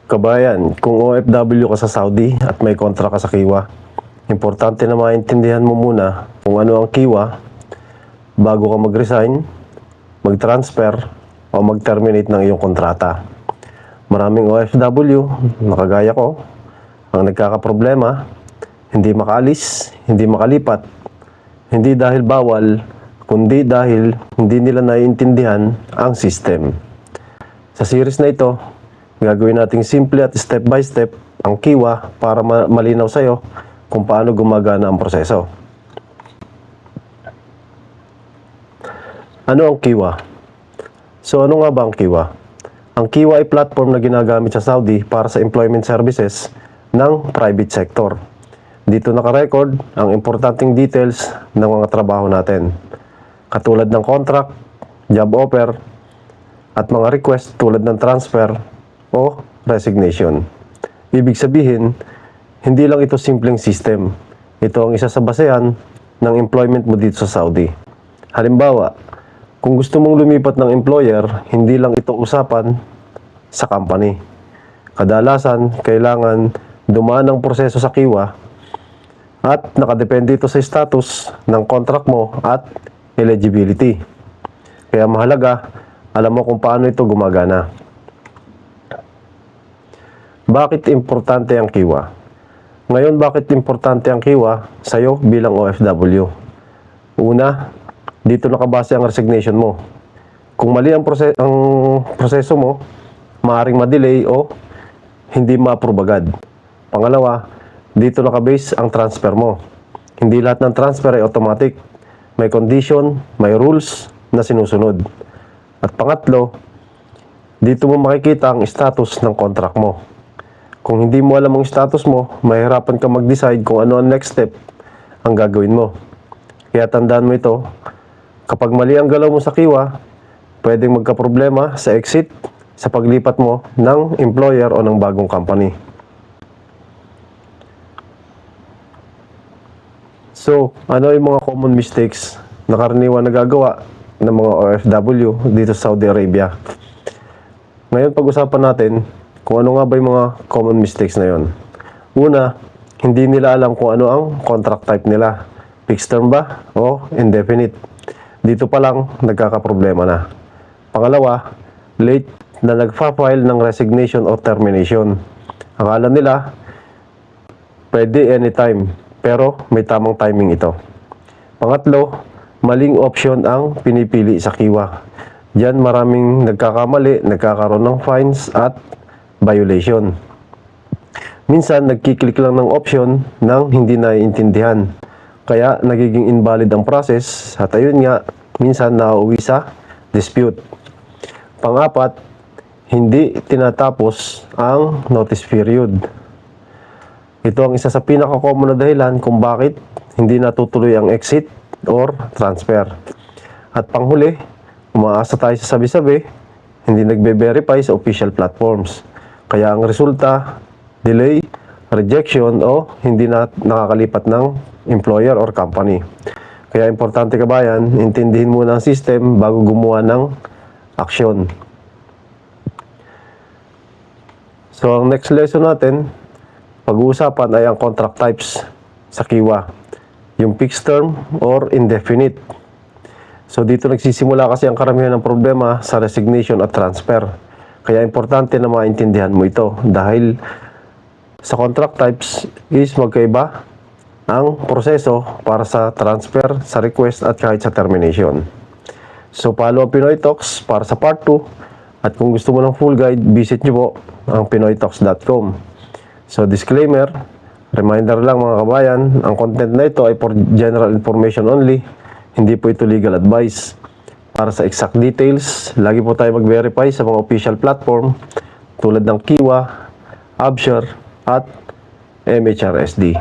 Kabayan, kung OFW ka sa Saudi at may kontra ka sa Kiwa, importante na maintindihan mo muna kung ano ang Kiwa bago ka mag-resign, mag-transfer, o mag-terminate ng iyong kontrata. Maraming OFW, nakagaya ko, ang nagkakaproblema, hindi makaalis, hindi makalipat, hindi dahil bawal, kundi dahil hindi nila naiintindihan ang system. Sa series na ito, gagawin nating simple at step by step ang Kiwa para malinaw sa'yo kung paano gumagana ang proseso. Ano ang Kiwa? So ano nga ba ang Kiwa? Ang Kiwa ay platform na ginagamit sa Saudi para sa employment services ng private sector. Dito nakarecord ang importanteng details ng mga trabaho natin, katulad ng contract, job offer, at mga request tulad ng transfer o resignation. Ibig sabihin, hindi lang ito simpleng system. Ito ang isa sa basehan ng employment mo dito sa Saudi. Halimbawa, kung gusto mong lumipat ng employer, hindi lang ito usapan sa company. Kadalasan, kailangan dumaan ang proseso sa Kiwa at nakadepende ito sa status ng contract mo at eligibility. Kaya mahalaga, alam mo kung paano ito gumagana. Bakit importante ang Kiwa? Ngayon, bakit importante ang Kiwa sa'yo bilang OFW? Una, dito nakabase ang resignation mo. Kung mali ang proseso mo, maaaring ma-delay o hindi ma-approve agad. Pangalawa, dito nakabase ang transfer mo. Hindi lahat ng transfer ay automatic. May condition, may rules na sinusunod. At pangatlo, dito mo makikita ang status ng contract mo. Kung hindi mo alam ang status mo, mahirapan ka mag-decide kung ano ang next step ang gagawin mo. Kaya tandaan mo ito, kapag mali ang galaw mo sa Kiwa, pwedeng magka-problema sa exit sa paglipat mo ng employer o ng bagong company. So, ano yung mga common mistakes na karaniwan nagagawa ng mga OFW dito sa Saudi Arabia? Ngayon, pag-usapan natin kung ano nga ba yung mga common mistakes na yon. Una, hindi nila alam kung ano ang contract type nila. Fixed term ba o indefinite? Dito pa lang nagkakaproblema na. Pangalawa, late na nagfa-file ng resignation o termination. Akala nila pwede anytime, pero may tamang timing ito. Pangatlo, maling option ang pinipili sa Kiwa. Diyan maraming nagkakamali, nagkakaroon ng fines at violation. Minsan, nagkiklik lang ng option nang hindi naiintindihan. Kaya, nagiging invalid ang process at ayun nga, minsan nauuwi sa dispute. Pang-apat, hindi tinatapos ang notice period. Ito ang isa sa pinaka-common na dahilan kung bakit hindi natutuloy ang exit or transfer. At panghuli, umaasa tayo sa sabi-sabi, hindi nagbe-verify sa official platforms. Kaya ang resulta, delay, rejection o hindi na nakakalipat ng employer or company. Kaya importante kabayan, intindihin muna ang system bago gumawa ng aksyon. So ang next lesson natin, pag-uusapan ay ang contract types sa Kiwa. Yung fixed term or indefinite. So dito nagsisimula kasi ang karamihan ng problema sa resignation at transfer. Kaya importante na maintindihan mo ito dahil sa contract types is magkaiba ang proseso para sa transfer, sa request at kahit sa termination. So follow ang Pinoy Talks para sa part 2 at kung gusto mo ng full guide, visit nyo po ang pinoytalks.com. So disclaimer, reminder lang mga kabayan, ang content na ito ay for general information only, hindi po ito legal advice. Para sa exact details, lagi po tayo mag-verify sa mga official platform tulad ng Kiwa, Abshare at MHRSD.